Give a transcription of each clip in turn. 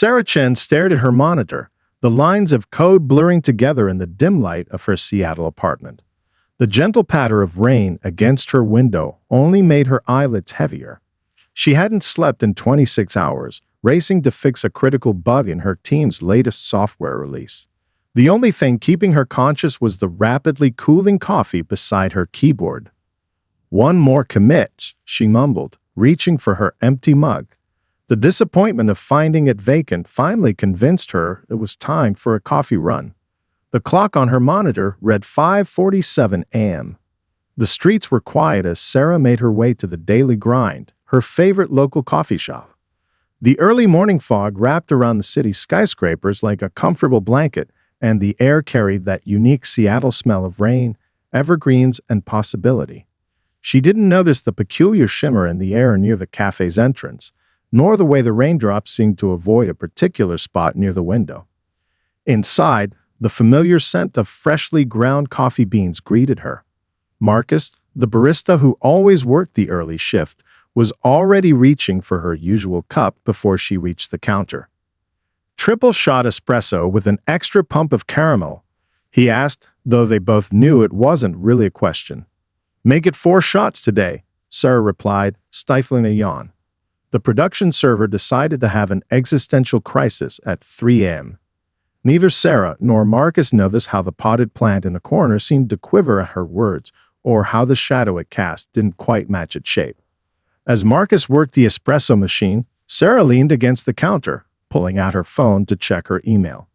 Sarah Chen stared at her monitor, the lines of code blurring together in the dim light of her Seattle apartment. The gentle patter of rain against her window only made her eyelids heavier. She hadn't slept in 26 hours, racing to fix a critical bug in her team's latest software release. The only thing keeping her conscious was the rapidly cooling coffee beside her keyboard. "One more commit," she mumbled, reaching for her empty mug. The disappointment of finding it vacant finally convinced her it was time for a coffee run. The clock on her monitor read 5:47 a.m. The streets were quiet as Sarah made her way to the Daily Grind, her favorite local coffee shop. The early morning fog wrapped around the city's skyscrapers like a comfortable blanket, and the air carried that unique Seattle smell of rain, evergreens, and possibility. She didn't notice the peculiar shimmer in the air near the cafe's entrance, nor the way the raindrops seemed to avoid a particular spot near the window. Inside, the familiar scent of freshly ground coffee beans greeted her. Marcus, the barista who always worked the early shift, was already reaching for her usual cup before she reached the counter. "Triple shot espresso with an extra pump of caramel," he asked, though they both knew it wasn't really a question. "Make it 4 shots today," Sarah replied, stifling a yawn. The production server decided to have an existential crisis at 3 a.m. Neither Sarah nor Marcus noticed how the potted plant in the corner seemed to quiver at her words, or how the shadow it cast didn't quite match its shape. As Marcus worked the espresso machine, Sarah leaned against the counter, pulling out her phone to check her email.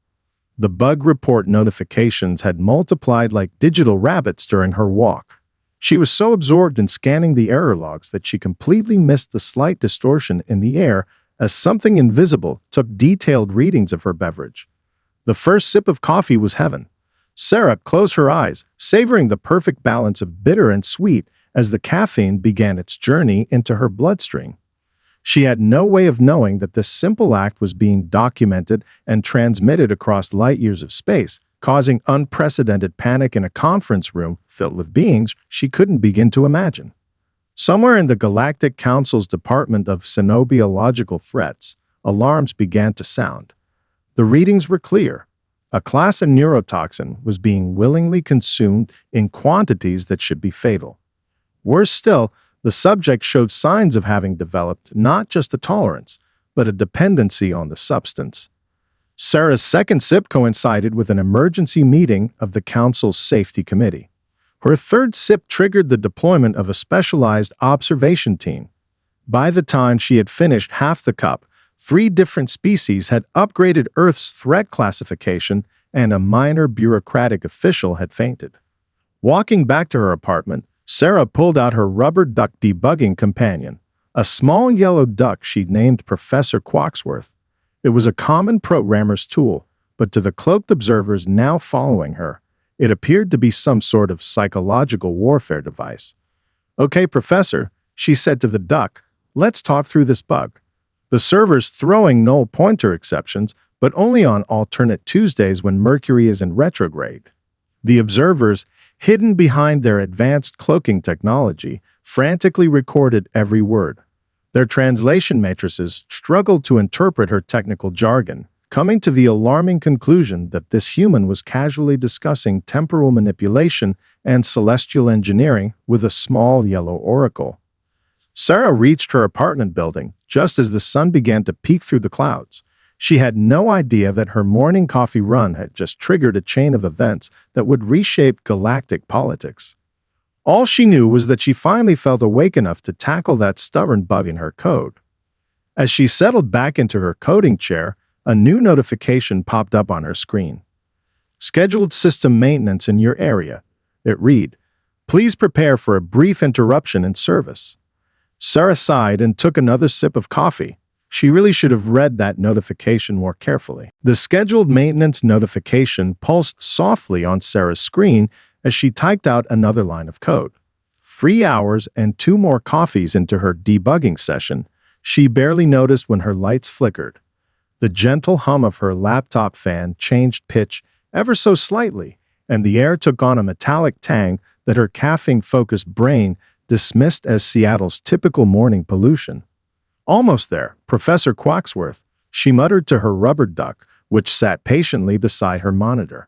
The bug report notifications had multiplied like digital rabbits during her walk. She was so absorbed in scanning the error logs that she completely missed the slight distortion in the air as something invisible took detailed readings of her beverage. The first sip of coffee was heaven. Sarah closed her eyes, savoring the perfect balance of bitter and sweet as the caffeine began its journey into her bloodstream. She had no way of knowing that this simple act was being documented and transmitted across light years of space, causing unprecedented panic in a conference room filled with beings she couldn't begin to imagine. Somewhere in the Galactic Council's Department of Xenobiological Threats, alarms began to sound. The readings were clear. A class of neurotoxin was being willingly consumed in quantities that should be fatal. Worse still, the subject showed signs of having developed not just a tolerance, but a dependency on the substance. Sarah's second sip coincided with an emergency meeting of the Council's Safety Committee. Her third sip triggered the deployment of a specialized observation team. By the time she had finished half the cup, 3 different species had upgraded Earth's threat classification, and a minor bureaucratic official had fainted. Walking back to her apartment, Sarah pulled out her rubber duck debugging companion, a small yellow duck she'd named Professor Quacksworth. It was a common programmer's tool, but to the cloaked observers now following her, it appeared to be some sort of psychological warfare device. "Okay, Professor," she said to the duck, "let's talk through this bug." The server's throwing null pointer exceptions, but only on alternate Tuesdays when Mercury is in retrograde. The observers, hidden behind their advanced cloaking technology, frantically recorded every word. Their translation matrices struggled to interpret her technical jargon, coming to the alarming conclusion that this human was casually discussing temporal manipulation and celestial engineering with a small yellow oracle. Sarah reached her apartment building just as the sun began to peek through the clouds. She had no idea that her morning coffee run had just triggered a chain of events that would reshape galactic politics. All she knew was that she finally felt awake enough to tackle that stubborn bug in her code. As she settled back into her coding chair, a new notification popped up on her screen. "Scheduled system maintenance in your area," it read. "Please prepare for a brief interruption in service." Sarah sighed and took another sip of coffee. She really should have read that notification more carefully. The scheduled maintenance notification pulsed softly on Sarah's screen as she typed out another line of code. 3 hours and 2 more coffees into her debugging session, she barely noticed when her lights flickered. The gentle hum of her laptop fan changed pitch ever so slightly, and the air took on a metallic tang that her caffeine-focused brain dismissed as Seattle's typical morning pollution. Almost there, Professor Quacksworth, she muttered to her rubber duck, which sat patiently beside her monitor.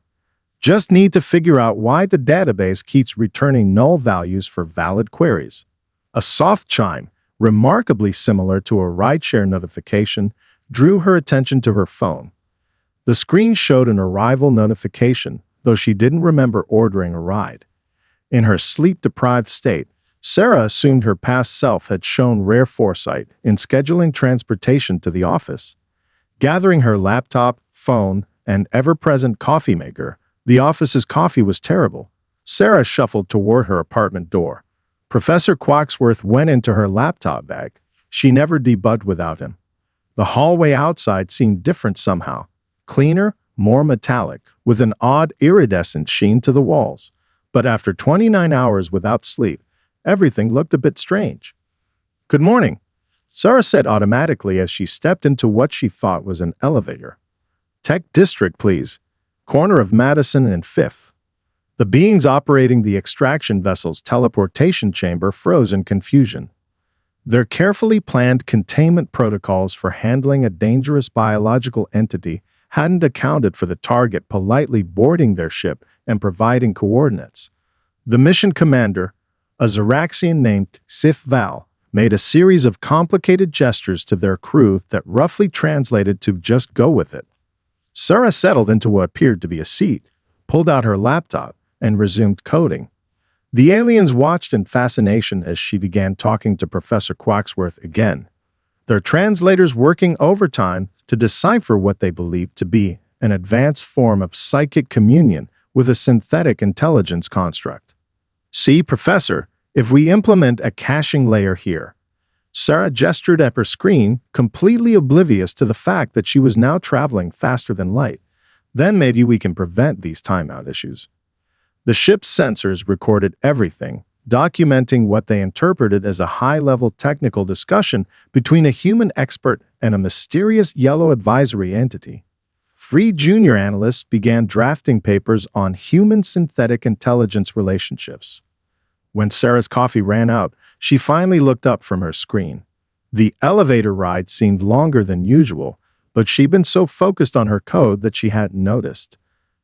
Just need to figure out why the database keeps returning null values for valid queries. A soft chime, remarkably similar to a rideshare notification, drew her attention to her phone. The screen showed an arrival notification, though she didn't remember ordering a ride. In her sleep-deprived state, Sarah assumed her past self had shown rare foresight in scheduling transportation to the office. Gathering her laptop, phone, and ever-present coffee maker, the office's coffee was terrible. Sarah shuffled toward her apartment door. Professor Quacksworth went into her laptop bag. She never debugged without him. The hallway outside seemed different somehow. Cleaner, more metallic, with an odd iridescent sheen to the walls. But after 29 hours without sleep, everything looked a bit strange. "Good morning," Sarah said automatically as she stepped into what she thought was an elevator. "Tech District, please. Corner of Madison and 5th. The beings operating the extraction vessel's teleportation chamber froze in confusion. Their carefully planned containment protocols for handling a dangerous biological entity hadn't accounted for the target politely boarding their ship and providing coordinates. The mission commander, a Zeraxian named Sith Val, made a series of complicated gestures to their crew that roughly translated to "just go with it." Sarah settled into what appeared to be a seat, pulled out her laptop, and resumed coding. The aliens watched in fascination as she began talking to Professor Quacksworth again, their translators working overtime to decipher what they believed to be an advanced form of psychic communion with a synthetic intelligence construct. "See, Professor, if we implement a caching layer here." Sarah gestured at her screen, completely oblivious to the fact that she was now traveling faster than light. "Then maybe we can prevent these timeout issues." The ship's sensors recorded everything, documenting what they interpreted as a high-level technical discussion between a human expert and a mysterious yellow advisory entity. 3 junior analysts began drafting papers on human-synthetic intelligence relationships. When Sarah's coffee ran out, she finally looked up from her screen. The elevator ride seemed longer than usual, but she'd been so focused on her code that she hadn't noticed.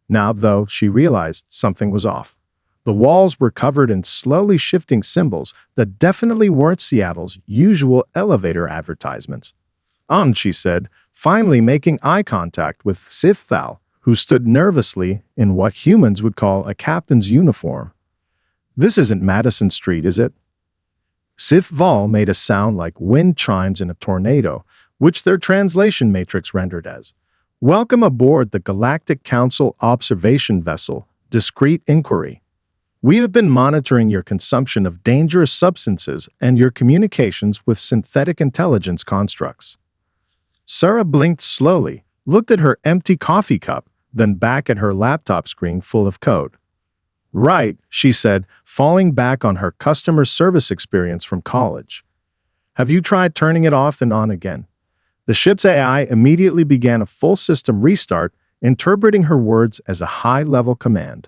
Now, though, she realized something was off. The walls were covered in slowly shifting symbols that definitely weren't Seattle's usual elevator advertisements. She said, finally making eye contact with Sith Val, who stood nervously in what humans would call a captain's uniform. "This isn't Madison Street, is it?" Sith Val made a sound like wind chimes in a tornado, which their translation matrix rendered as, "Welcome aboard the Galactic Council Observation Vessel, Discreet Inquiry. We have been monitoring your consumption of dangerous substances and your communications with synthetic intelligence constructs." Sarah blinked slowly, looked at her empty coffee cup, then back at her laptop screen full of code. "Right," she said, falling back on her customer service experience from college. "Have you tried turning it off and on again?" The ship's AI immediately began a full system restart, interpreting her words as a high-level command.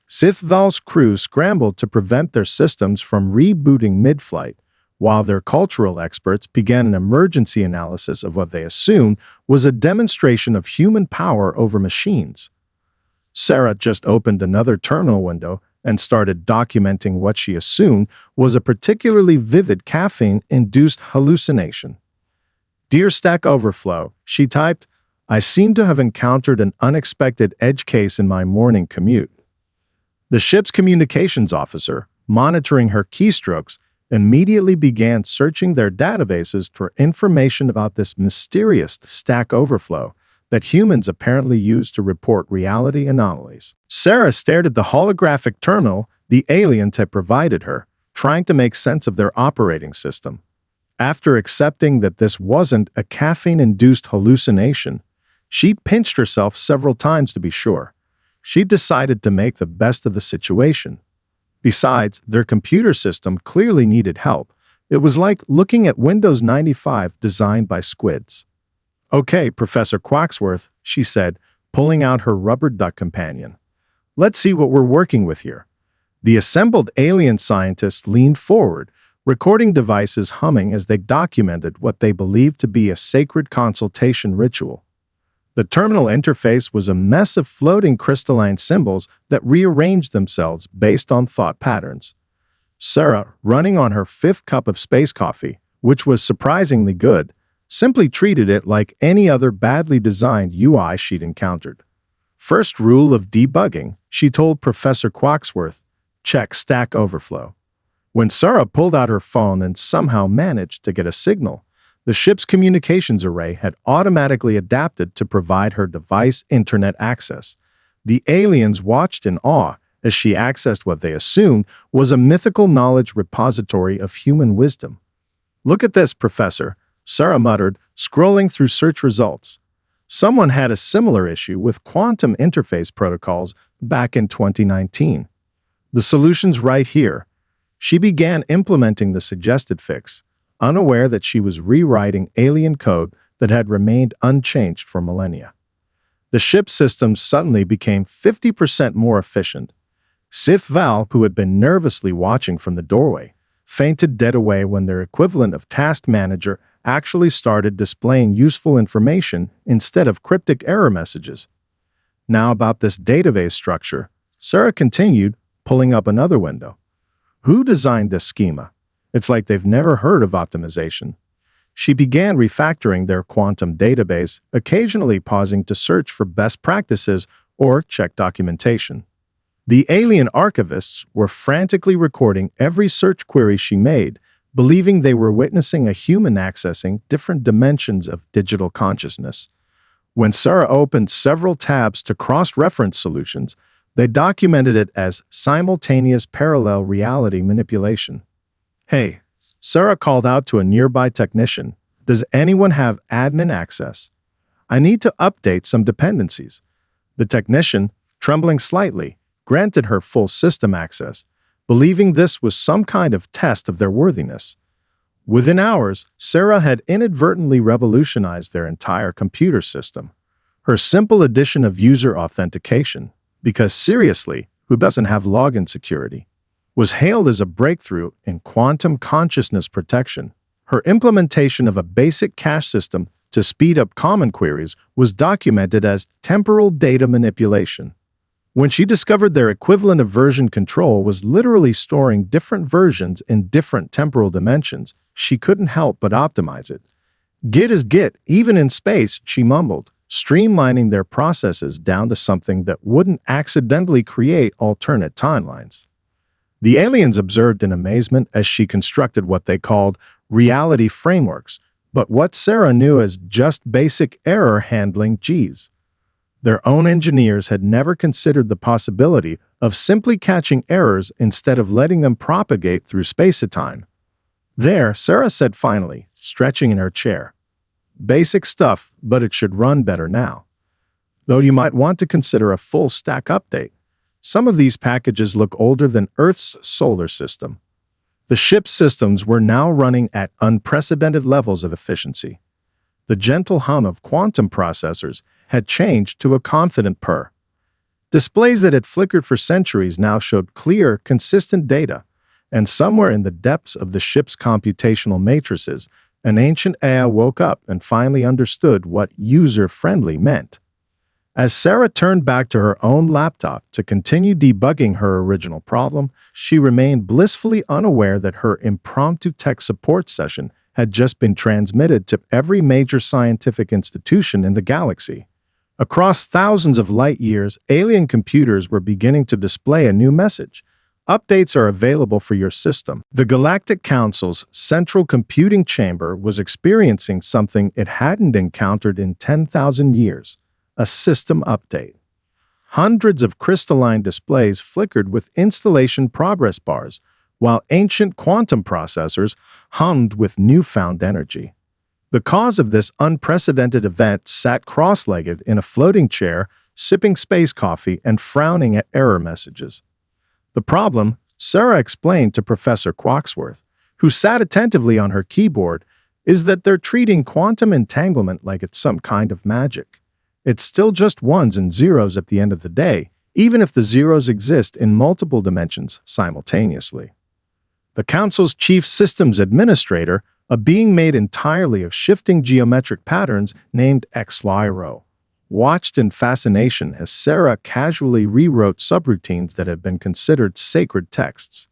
Sith Val's crew scrambled to prevent their systems from rebooting mid-flight, while their cultural experts began an emergency analysis of what they assumed was a demonstration of human power over machines. Sarah just opened another terminal window and started documenting what she assumed was a particularly vivid caffeine-induced hallucination. "Dear Stack Overflow," she typed, "I seem to have encountered an unexpected edge case in my morning commute." The ship's communications officer, monitoring her keystrokes, immediately began searching their databases for information about this mysterious stack overflow that humans apparently use to report reality anomalies. Sarah stared at the holographic terminal the aliens had provided her, trying to make sense of their operating system. After accepting that this wasn't a caffeine-induced hallucination, she pinched herself several times to be sure. She decided to make the best of the situation. Besides, their computer system clearly needed help. It was like looking at Windows 95 designed by squids. "Okay, Professor Quacksworth," she said, pulling out her rubber duck companion. "Let's see what we're working with here." The assembled alien scientists leaned forward, recording devices humming as they documented what they believed to be a sacred consultation ritual. The terminal interface was a mess of floating crystalline symbols that rearranged themselves based on thought patterns. Sarah, running on her fifth cup of space coffee, which was surprisingly good, simply treated it like any other badly designed UI she'd encountered. First rule of debugging, she told Professor Quacksworth, check Stack Overflow. When Sarah pulled out her phone and somehow managed to get a signal, the ship's communications array had automatically adapted to provide her device internet access. The aliens watched in awe as she accessed what they assumed was a mythical knowledge repository of human wisdom. Look at this, Professor, Sarah muttered, scrolling through search results. Someone had a similar issue with quantum interface protocols back in 2019. The solution's right here. She began implementing the suggested fix, unaware that she was rewriting alien code that had remained unchanged for millennia. The ship's systems suddenly became 50% more efficient. Sith Val, who had been nervously watching from the doorway, fainted dead away when their equivalent of Task Manager actually started displaying useful information instead of cryptic error messages. Now about this database structure, Sarah continued, pulling up another window. Who designed this schema? It's like they've never heard of optimization. She began refactoring their quantum database, occasionally pausing to search for best practices or check documentation. The alien archivists were frantically recording every search query she made, believing they were witnessing a human accessing different dimensions of digital consciousness. When Sarah opened several tabs to cross-reference solutions, they documented it as simultaneous parallel reality manipulation. Hey, Sarah called out to a nearby technician. Does anyone have admin access? I need to update some dependencies. The technician, trembling slightly, granted her full system access, believing this was some kind of test of their worthiness. Within hours, Sarah had inadvertently revolutionized their entire computer system. Her simple addition of user authentication, because seriously, who doesn't have login security, was hailed as a breakthrough in quantum consciousness protection. Her implementation of a basic cache system to speed up common queries was documented as temporal data manipulation. When she discovered their equivalent of version control was literally storing different versions in different temporal dimensions, she couldn't help but optimize it. Git is Git, even in space, she mumbled, streamlining their processes down to something that wouldn't accidentally create alternate timelines. The aliens observed in amazement as she constructed what they called reality frameworks, but what Sarah knew as just basic error handling Gs. Their own engineers had never considered the possibility of simply catching errors instead of letting them propagate through space-time. There, Sarah said finally, stretching in her chair. Basic stuff, but it should run better now. Though you might want to consider a full stack update. Some of these packages look older than Earth's solar system. The ship's systems were now running at unprecedented levels of efficiency. The gentle hum of quantum processors had changed to a confident purr. Displays that had flickered for centuries now showed clear, consistent data, and somewhere in the depths of the ship's computational matrices, an ancient AI woke up and finally understood what user-friendly meant. As Sarah turned back to her own laptop to continue debugging her original problem, she remained blissfully unaware that her impromptu tech support session had just been transmitted to every major scientific institution in the galaxy. Across thousands of light years, alien computers were beginning to display a new message. Updates are available for your system. The Galactic Council's central computing chamber was experiencing something it hadn't encountered in 10,000 years. A system update. Hundreds of crystalline displays flickered with installation progress bars, while ancient quantum processors hummed with newfound energy. The cause of this unprecedented event sat cross-legged in a floating chair, sipping space coffee and frowning at error messages. The problem, Sarah explained to Professor Quacksworth, who sat attentively on her keyboard, is that they're treating quantum entanglement like it's some kind of magic. It's still just ones and zeros at the end of the day, even if the zeros exist in multiple dimensions simultaneously. The Council's chief systems administrator, a being made entirely of shifting geometric patterns named XYRO, watched in fascination as Sarah casually rewrote subroutines that had been considered sacred texts.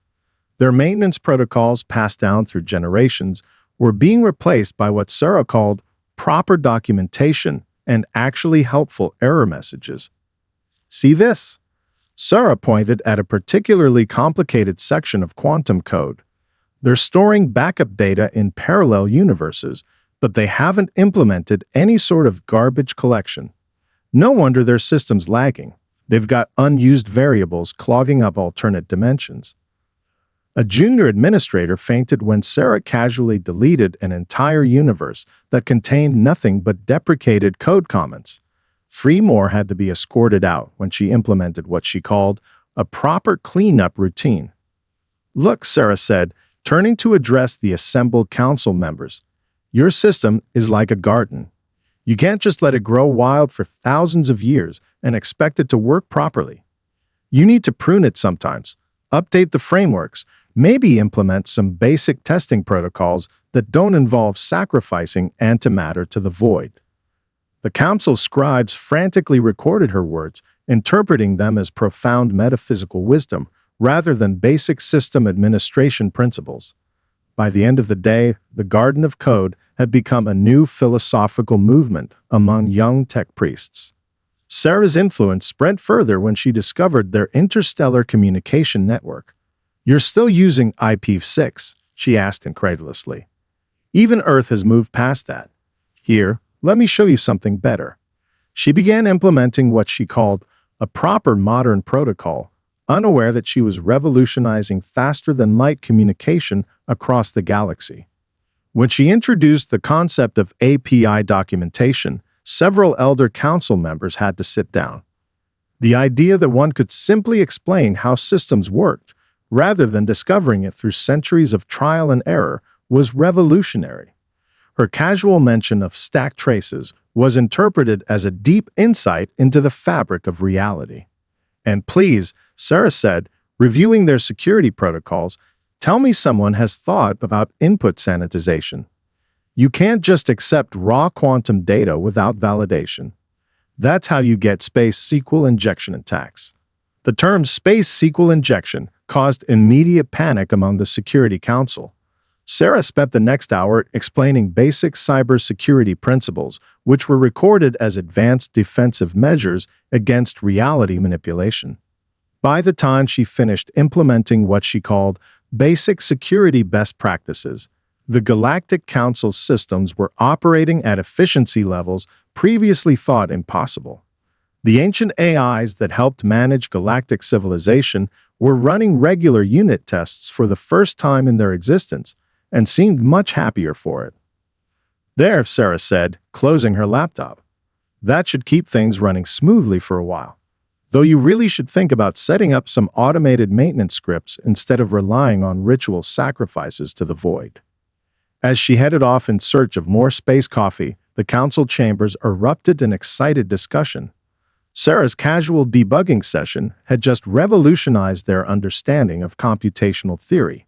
Their maintenance protocols, passed down through generations, were being replaced by what Sarah called proper documentation and actually helpful error messages. See this? Sarah pointed at a particularly complicated section of quantum code. They're storing backup data in parallel universes, but they haven't implemented any sort of garbage collection. No wonder their system's lagging. They've got unused variables clogging up alternate dimensions. A junior administrator fainted when Sarah casually deleted an entire universe that contained nothing but deprecated code comments. Freemore had to be escorted out when she implemented what she called a proper cleanup routine. "Look," Sarah said, turning to address the assembled council members, "your system is like a garden. You can't just let it grow wild for thousands of years and expect it to work properly. You need to prune it sometimes, update the frameworks, maybe implement some basic testing protocols that don't involve sacrificing antimatter to the void." The council scribes frantically recorded her words, interpreting them as profound metaphysical wisdom rather than basic system administration principles. By the end of the day, the Garden of Code had become a new philosophical movement among young tech priests. Sarah's influence spread further when she discovered their interstellar communication network. "You're still using IPv6?" she asked incredulously. "Even Earth has moved past that. Here, let me show you something better." She began implementing what she called a proper modern protocol, unaware that she was revolutionizing faster-than-light communication across the galaxy. When she introduced the concept of API documentation, several elder council members had to sit down. The idea that one could simply explain how systems worked, rather than discovering it through centuries of trial and error, was revolutionary. Her casual mention of stack traces was interpreted as a deep insight into the fabric of reality. "And please," Sarah said, reviewing their security protocols, "tell me someone has thought about input sanitization. You can't just accept raw quantum data without validation. That's how you get space SQL injection attacks." The term space SQL injection caused immediate panic among the Security Council. Sarah spent the next hour explaining basic cybersecurity principles, which were recorded as advanced defensive measures against reality manipulation. By the time she finished implementing what she called basic security best practices, the Galactic Council's systems were operating at efficiency levels previously thought impossible. The ancient AIs that helped manage galactic civilization were running regular unit tests for the first time in their existence, and seemed much happier for it. "There," Sarah said, closing her laptop. "That should keep things running smoothly for a while. Though you really should think about setting up some automated maintenance scripts instead of relying on ritual sacrifices to the void." As she headed off in search of more space coffee, the council chambers erupted in excited discussion. Sarah's casual debugging session had just revolutionized their understanding of computational theory.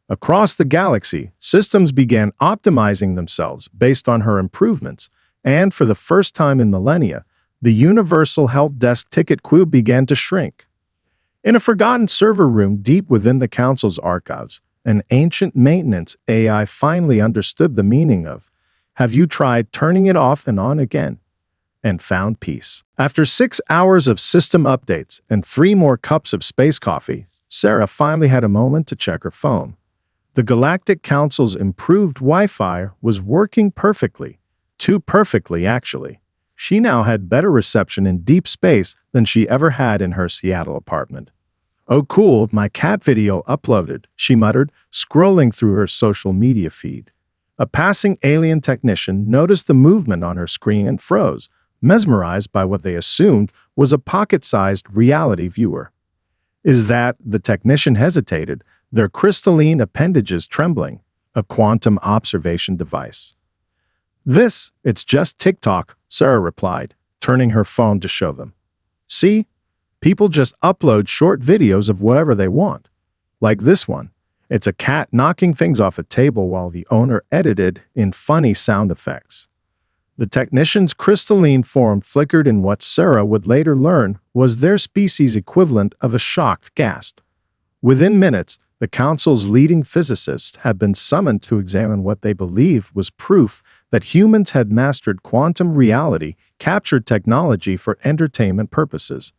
Across the galaxy, systems began optimizing themselves based on her improvements, and for the first time in millennia, the universal help desk ticket queue began to shrink. In a forgotten server room deep within the council's archives, an ancient maintenance AI finally understood the meaning of, "Have you tried turning it off and on again?" and found peace. After 6 hours of system updates and 3 more cups of space coffee, Sarah finally had a moment to check her phone. The Galactic Council's improved Wi-Fi was working perfectly. Too perfectly, actually. She now had better reception in deep space than she ever had in her Seattle apartment. "Oh cool, my cat video uploaded," she muttered, scrolling through her social media feed. A passing alien technician noticed the movement on her screen and froze, mesmerized by what they assumed was a pocket-sized reality viewer. "Is that," the technician hesitated, their crystalline appendages trembling, "a quantum observation device?" It's just TikTok," Sarah replied, turning her phone to show them. "See? People just upload short videos of whatever they want. Like this one. It's a cat knocking things off a table while the owner edited in funny sound effects. The technician's crystalline form flickered in what Sarah would later learn was their species' equivalent of a shocked gasp. Within minutes, the council's leading physicists had been summoned to examine what they believed was proof that humans had mastered quantum reality, captured technology for entertainment purposes.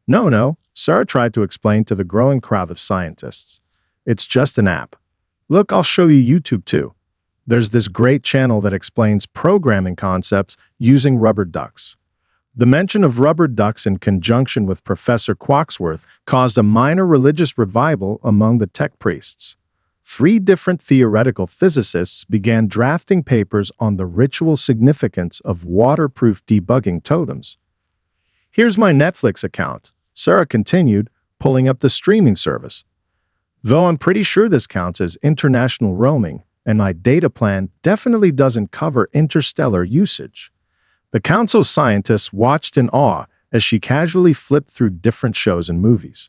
No, Sarah tried to explain to the growing crowd of scientists. It's just an app. Look, I'll show you YouTube too. There's this great channel that explains programming concepts using rubber ducks. The mention of rubber ducks in conjunction with Professor Quacksworth caused a minor religious revival among the tech priests. 3 different theoretical physicists began drafting papers on the ritual significance of waterproof debugging totems. Here's my Netflix account, Sarah continued, pulling up the streaming service. Though I'm pretty sure this counts as international roaming, and my data plan definitely doesn't cover interstellar usage. The council's scientists watched in awe as she casually flipped through different shows and movies.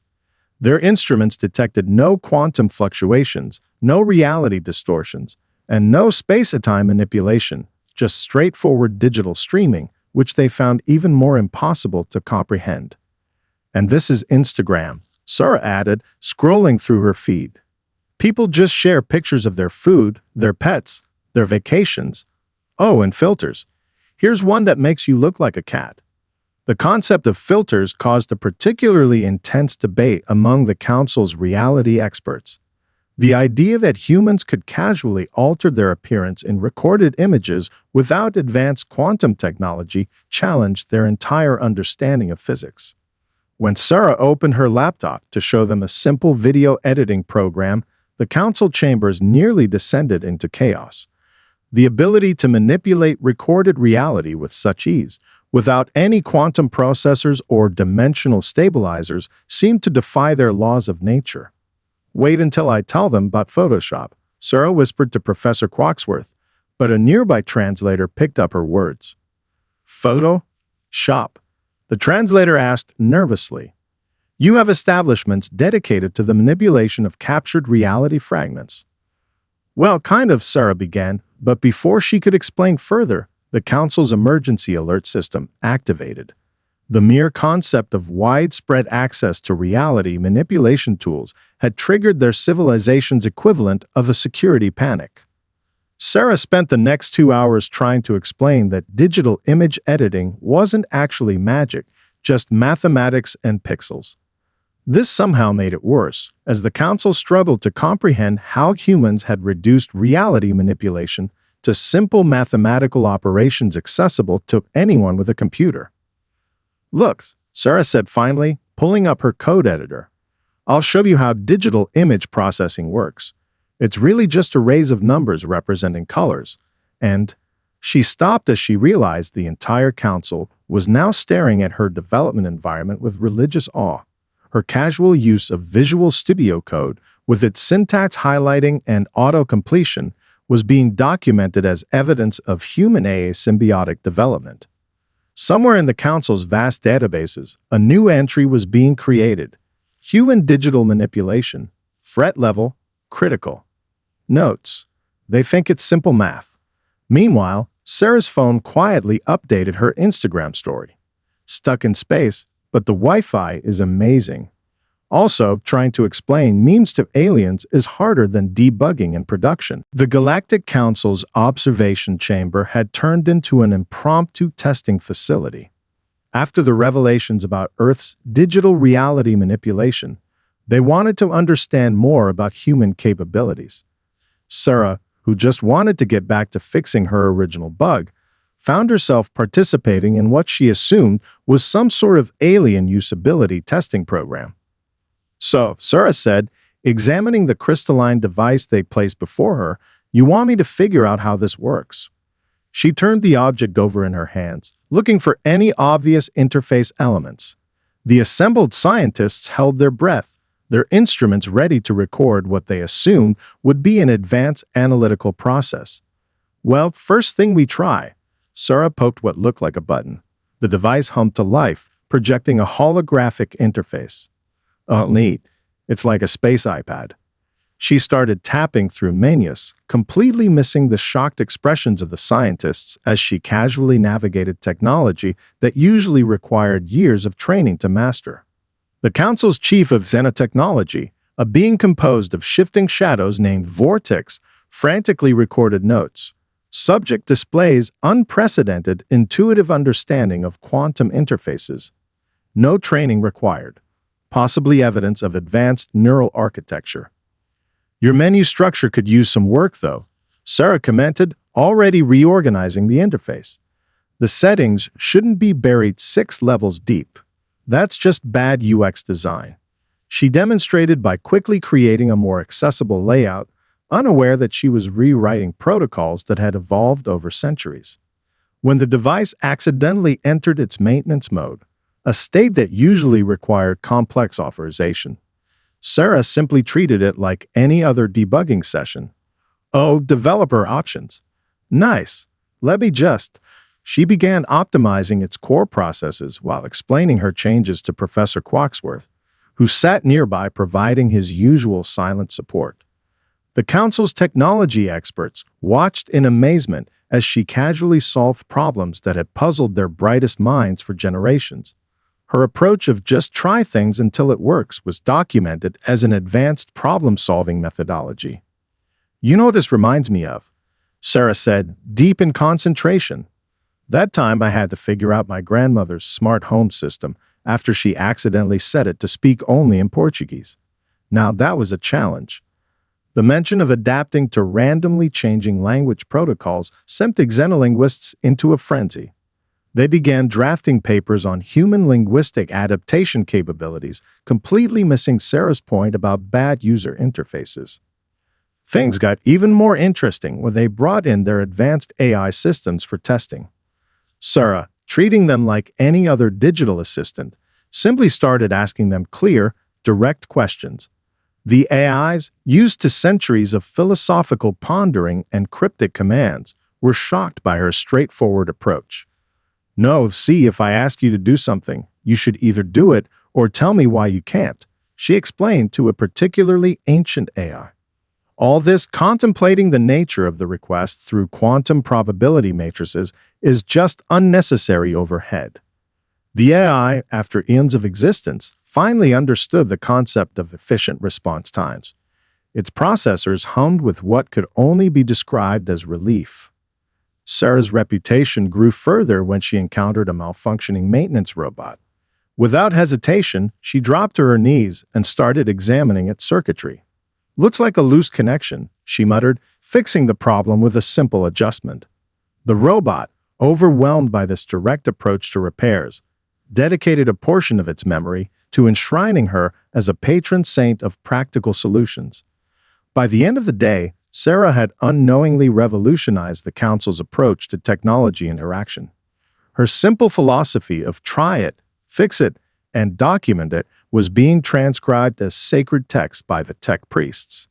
Their instruments detected no quantum fluctuations, no reality distortions, and no space-time manipulation, just straightforward digital streaming, which they found even more impossible to comprehend. And this is Instagram, Sarah added, scrolling through her feed. People just share pictures of their food, their pets, their vacations. Oh, and filters. Here's one that makes you look like a cat. The concept of filters caused a particularly intense debate among the council's reality experts. The idea that humans could casually alter their appearance in recorded images without advanced quantum technology challenged their entire understanding of physics. When Sarah opened her laptop to show them a simple video editing program, the council chambers nearly descended into chaos. The ability to manipulate recorded reality with such ease, without any quantum processors or dimensional stabilizers, seemed to defy their laws of nature. Wait until I tell them about Photoshop, Sarah whispered to Professor Quacksworth, but a nearby translator picked up her words. Photoshop? The translator asked nervously. You have establishments dedicated to the manipulation of captured reality fragments. Well, kind of, Sarah began, but before she could explain further, the council's emergency alert system activated. The mere concept of widespread access to reality manipulation tools had triggered their civilization's equivalent of a security panic. Sarah spent the next 2 hours trying to explain that digital image editing wasn't actually magic, just mathematics and pixels. This somehow made it worse, as the council struggled to comprehend how humans had reduced reality manipulation to simple mathematical operations accessible to anyone with a computer. Look, Sarah said finally, pulling up her code editor. I'll show you how digital image processing works. It's really just arrays of numbers representing colors. And she stopped as she realized the entire council was now staring at her development environment with religious awe. Her casual use of Visual Studio Code, with its syntax highlighting and auto-completion, was being documented as evidence of human-AI symbiotic development. Somewhere in the council's vast databases, a new entry was being created. Human digital manipulation, threat level, critical. Notes. They think it's simple math. Meanwhile, Sarah's phone quietly updated her Instagram story. Stuck in space, but the Wi-Fi is amazing. Also, trying to explain memes to aliens is harder than debugging in production. The Galactic Council's observation chamber had turned into an impromptu testing facility. After the revelations about Earth's digital reality manipulation, they wanted to understand more about human capabilities. Sarah, who just wanted to get back to fixing her original bug, found herself participating in what she assumed was some sort of alien usability testing program. So, Sarah said, examining the crystalline device they placed before her, you want me to figure out how this works. She turned the object over in her hands, looking for any obvious interface elements. The assembled scientists held their breath, their instruments ready to record what they assumed would be an advanced analytical process. Well, first thing we try. Sarah poked what looked like a button. The device hummed to life, projecting a holographic interface. Oh, neat. It's like a space iPad. She started tapping through menus, completely missing the shocked expressions of the scientists as she casually navigated technology that usually required years of training to master. The Council's chief of xenotechnology, a being composed of shifting shadows named Vortex, frantically recorded notes. Subject displays unprecedented intuitive understanding of quantum interfaces. No training required. Possibly evidence of advanced neural architecture. Your menu structure could use some work, though, Sarah commented, already reorganizing the interface. The settings shouldn't be buried 6 levels deep. That's just bad UX design. She demonstrated by quickly creating a more accessible layout, unaware that she was rewriting protocols that had evolved over centuries. When the device accidentally entered its maintenance mode, a state that usually required complex authorization, Sarah simply treated it like any other debugging session. Oh, developer options. Nice. Let me just. She began optimizing its core processes while explaining her changes to Professor Quacksworth, who sat nearby providing his usual silent support. The Council's technology experts watched in amazement as she casually solved problems that had puzzled their brightest minds for generations. Her approach of just try things until it works was documented as an advanced problem-solving methodology. You know what this reminds me of? Sarah said, deep in concentration. That time I had to figure out my grandmother's smart home system after she accidentally set it to speak only in Portuguese. Now that was a challenge. The mention of adapting to randomly changing language protocols sent the xenolinguists into a frenzy. They began drafting papers on human linguistic adaptation capabilities, completely missing Sarah's point about bad user interfaces. Things got even more interesting when they brought in their advanced AI systems for testing. Sarah, treating them like any other digital assistant, simply started asking them clear, direct questions. The AIs, used to centuries of philosophical pondering and cryptic commands, were shocked by her straightforward approach. No, see, if I ask you to do something, you should either do it or tell me why you can't, she explained to a particularly ancient AI. All this contemplating the nature of the request through quantum probability matrices is just unnecessary overhead. The AI, after eons of existence, finally understood the concept of efficient response times. Its processors hummed with what could only be described as relief. Sarah's reputation grew further when she encountered a malfunctioning maintenance robot. Without hesitation, she dropped to her knees and started examining its circuitry. Looks like a loose connection, she muttered, fixing the problem with a simple adjustment. The robot, overwhelmed by this direct approach to repairs, dedicated a portion of its memory to enshrining her as a patron saint of practical solutions. By the end of the day, Sarah had unknowingly revolutionized the Council's approach to technology interaction. Her simple philosophy of try it, fix it, and document it was being transcribed as sacred text by the tech priests.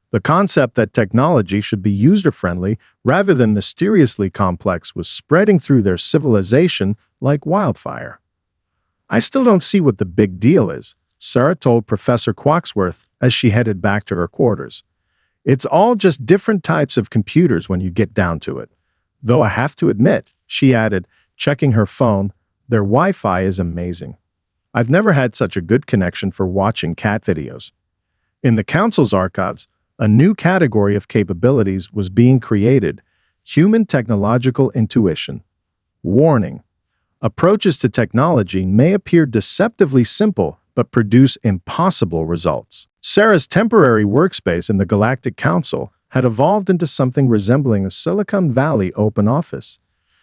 The concept that technology should be user-friendly rather than mysteriously complex was spreading through their civilization like wildfire. I still don't see what the big deal is, Sarah told Professor Quacksworth as she headed back to her quarters. It's all just different types of computers when you get down to it. Though I have to admit, she added, checking her phone, their Wi-Fi is amazing. I've never had such a good connection for watching cat videos. In the Council's archives, a new category of capabilities was being created, human technological intuition. Warning: approaches to technology may appear deceptively simple but produce impossible results. Sarah's temporary workspace in the Galactic Council had evolved into something resembling a Silicon Valley open office.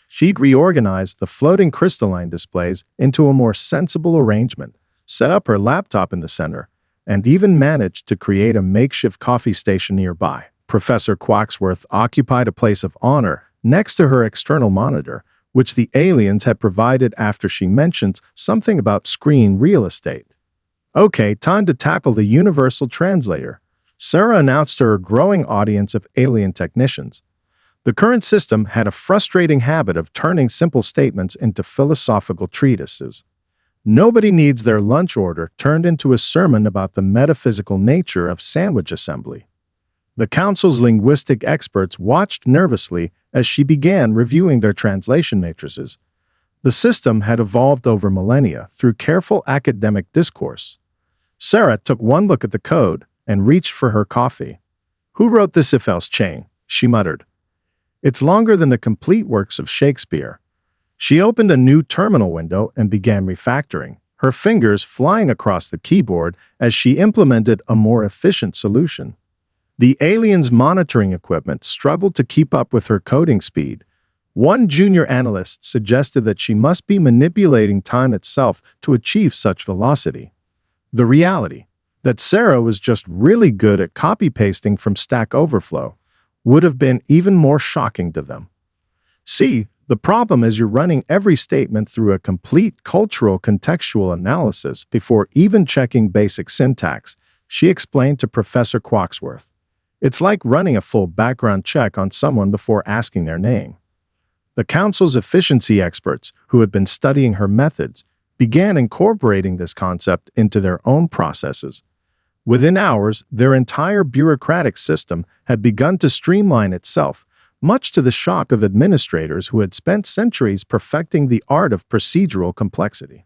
She'd reorganized the floating crystalline displays into a more sensible arrangement, set up her laptop in the center, and even managed to create a makeshift coffee station nearby. Professor Quacksworth occupied a place of honor next to her external monitor, which the aliens had provided after she mentioned something about screen real estate. Okay, time to tackle the universal translator, Sarah announced to her growing audience of alien technicians. The current system had a frustrating habit of turning simple statements into philosophical treatises. Nobody needs their lunch order turned into a sermon about the metaphysical nature of sandwich assembly. The council's linguistic experts watched nervously as she began reviewing their translation matrices. The system had evolved over millennia through careful academic discourse. Sarah took one look at the code and reached for her coffee. "Who wrote this if else chain?" she muttered. "It's longer than the complete works of Shakespeare." She opened a new terminal window and began refactoring, her fingers flying across the keyboard as she implemented a more efficient solution. The alien's monitoring equipment struggled to keep up with her coding speed. One junior analyst suggested that she must be manipulating time itself to achieve such velocity. The reality, that Sarah was just really good at copy-pasting from Stack Overflow, would have been even more shocking to them. See, the problem is you're running every statement through a complete cultural contextual analysis before even checking basic syntax, she explained to Professor Quacksworth. It's like running a full background check on someone before asking their name. The council's efficiency experts, who had been studying her methods, began incorporating this concept into their own processes. Within hours, their entire bureaucratic system had begun to streamline itself, much to the shock of administrators who had spent centuries perfecting the art of procedural complexity.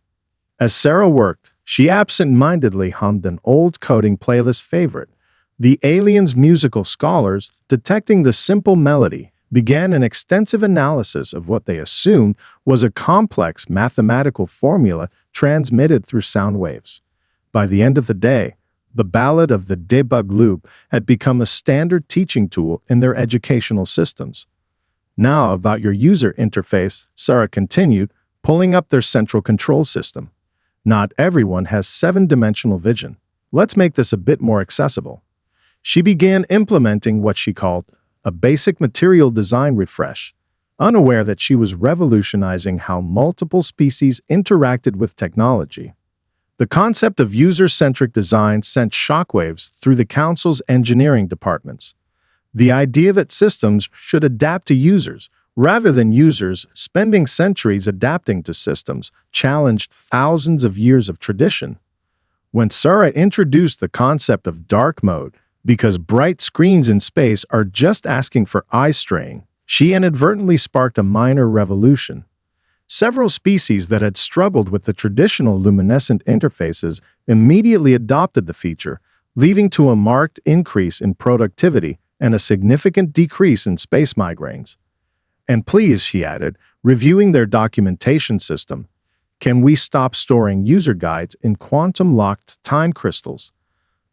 As Sarah worked, she absent-mindedly hummed an old coding playlist favorite. The alien's musical scholars, detecting the simple melody, began an extensive analysis of what they assumed was a complex mathematical formula transmitted through sound waves. By the end of the day, the ballad of the debug loop had become a standard teaching tool in their educational systems. Now about your user interface, Sarah continued, pulling up their central control system. Not everyone has 7-dimensional vision. Let's make this a bit more accessible. She began implementing what she called a basic material design refresh, unaware that she was revolutionizing how multiple species interacted with technology. The concept of user-centric design sent shockwaves through the council's engineering departments. The idea that systems should adapt to users, rather than users spending centuries adapting to systems, challenged thousands of years of tradition. When Sarah introduced the concept of dark mode, because bright screens in space are just asking for eye strain, she inadvertently sparked a minor revolution. Several species that had struggled with the traditional luminescent interfaces immediately adopted the feature, leading to a marked increase in productivity and a significant decrease in space migraines. And please, she added, reviewing their documentation system, can we stop storing user guides in quantum-locked time crystals?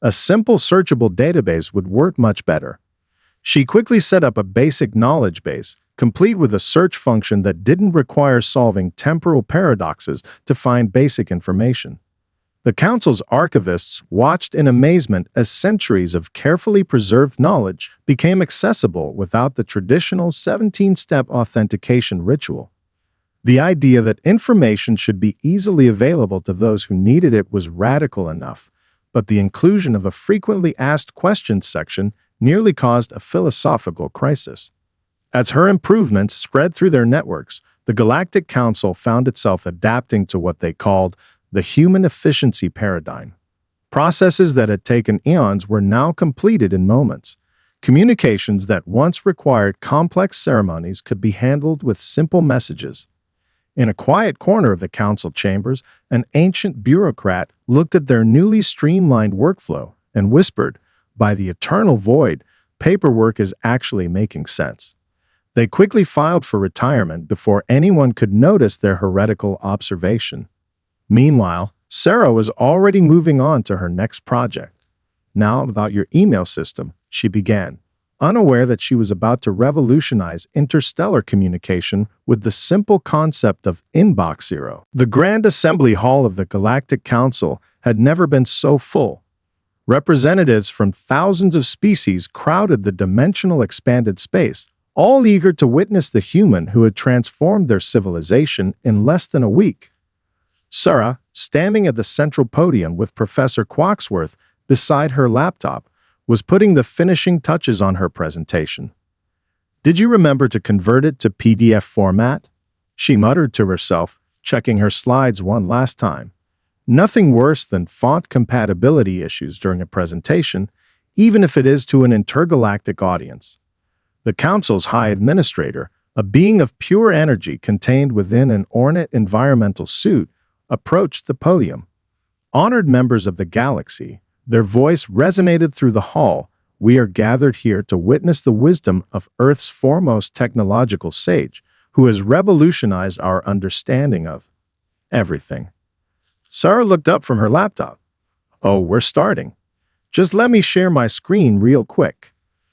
A simple searchable database would work much better. She quickly set up a basic knowledge base, complete with a search function that didn't require solving temporal paradoxes to find basic information. The council's archivists watched in amazement as centuries of carefully preserved knowledge became accessible without the traditional 17-step authentication ritual. The idea that information should be easily available to those who needed it was radical enough, but the inclusion of a frequently asked questions section nearly caused a philosophical crisis. As her improvements spread through their networks, the Galactic Council found itself adapting to what they called the human efficiency paradigm. Processes that had taken eons were now completed in moments. Communications that once required complex ceremonies could be handled with simple messages. In a quiet corner of the council chambers, an ancient bureaucrat looked at their newly streamlined workflow and whispered, "By the eternal void, paperwork is actually making sense." They quickly filed for retirement before anyone could notice their heretical observation. Meanwhile, Sarah was already moving on to her next project. "Now about your email system," she began, unaware that she was about to revolutionize interstellar communication with the simple concept of Inbox Zero. The Grand Assembly Hall of the Galactic Council had never been so full. Representatives from thousands of species crowded the dimensional expanded space, all eager to witness the human who had transformed their civilization in less than a week. Sarah, standing at the central podium with Professor Quacksworth beside her laptop, was putting the finishing touches on her presentation. "Did you remember to convert it to PDF format?" she muttered to herself, checking her slides one last time. Nothing worse than font compatibility issues during a presentation, even if it is to an intergalactic audience. The Council's High Administrator, a being of pure energy contained within an ornate environmental suit, approached the podium. Honored members of the galaxy, their voice resonated through the hall. We are gathered here to witness the wisdom of Earth's foremost technological sage, who has revolutionized our understanding of everything. Sarah looked up from her laptop. Oh, we're starting. Just let me share my screen real quick.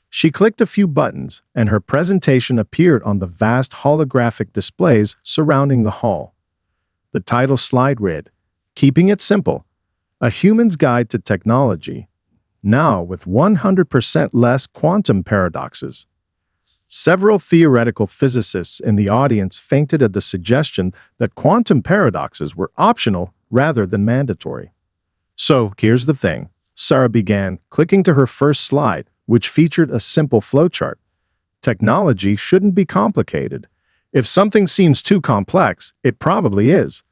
She clicked a few buttons, and her presentation appeared on the vast holographic displays surrounding the hall. The title slide read, "Keeping It Simple, A Human's Guide to Technology, now with 100% less quantum paradoxes." Several theoretical physicists in the audience fainted at the suggestion that quantum paradoxes were optional rather than mandatory. So, here's the thing. Sarah began, clicking to her first slide, which featured a simple flowchart. Technology shouldn't be complicated. If something seems too complex, it probably is.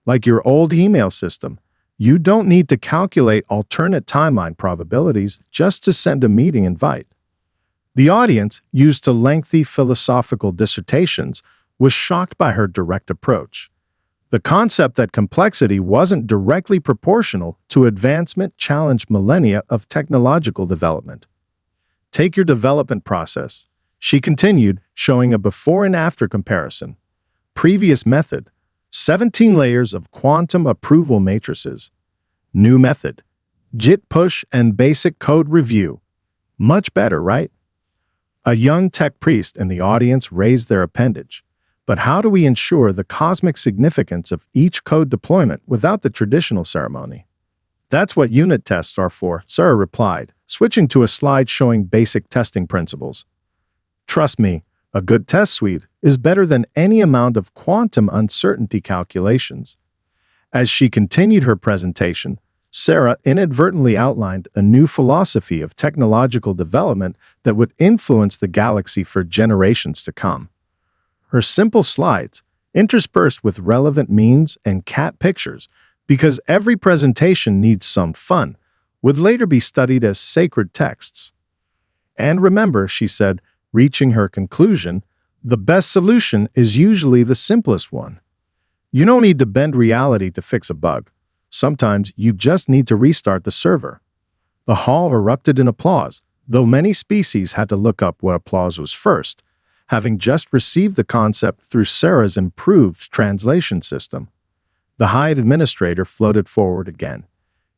Like your old email system, you don't need to calculate alternate timeline probabilities just to send a meeting invite. The audience, used to lengthy philosophical dissertations, was shocked by her direct approach. The concept that complexity wasn't directly proportional to advancement challenged millennia of technological development. Take your development process, she continued, showing a before and after comparison. Previous method, 17 layers of quantum approval matrices. New method, Git push and basic code review. Much better, right? A young tech priest in the audience raised their appendage. But how do we ensure the cosmic significance of each code deployment without the traditional ceremony? That's what unit tests are for, Sarah replied, switching to a slide showing basic testing principles. Trust me, a good test suite is better than any amount of quantum uncertainty calculations. As she continued her presentation, Sarah inadvertently outlined a new philosophy of technological development that would influence the galaxy for generations to come. Her simple slides, interspersed with relevant memes and cat pictures, because every presentation needs some fun, would later be studied as sacred texts. And remember, she said, reaching her conclusion, the best solution is usually the simplest one. You don't need to bend reality to fix a bug. Sometimes you just need to restart the server. The hall erupted in applause, though many species had to look up what applause was first, having just received the concept through Sarah's improved translation system. The High Administrator floated forward again.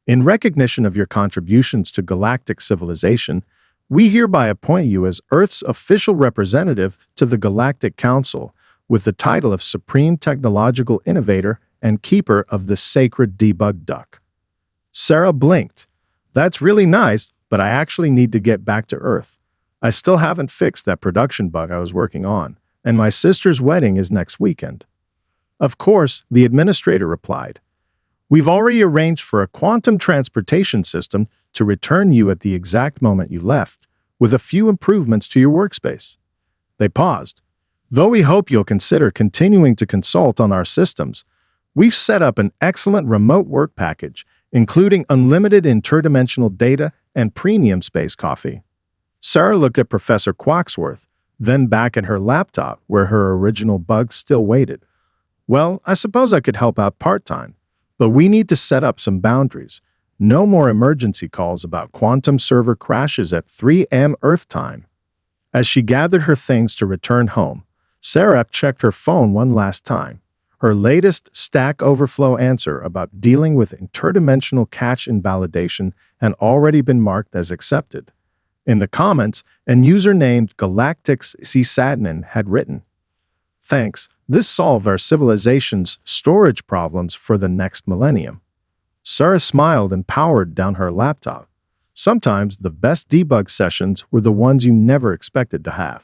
In recognition of your contributions to galactic civilization, we hereby appoint you as Earth's official representative to the Galactic Council, with the title of Supreme Technological Innovator and Keeper of the Sacred Debug Duck. Sarah blinked. That's really nice, but I actually need to get back to Earth. I still haven't fixed that production bug I was working on, and my sister's wedding is next weekend. Of course, the administrator replied. We've already arranged for a quantum transportation system to return you at the exact moment you left, with a few improvements to your workspace. They paused. Though we hope you'll consider continuing to consult on our systems, we've set up an excellent remote work package, including unlimited interdimensional data and premium space coffee. Sarah looked at Professor Quacksworth, then back at her laptop where her original bug still waited. Well, I suppose I could help out part-time, but we need to set up some boundaries. No more emergency calls about quantum server crashes at 3 a.m. Earth time. As she gathered her things to return home, Sarah checked her phone one last time. Her latest Stack Overflow answer about dealing with interdimensional cache invalidation had already been marked as accepted. In the comments, an user named Galactix Satnin had written, "Thanks, this solved our civilization's storage problems for the next millennium." Sarah smiled and powered down her laptop. Sometimes the best debug sessions were the ones you never expected to have.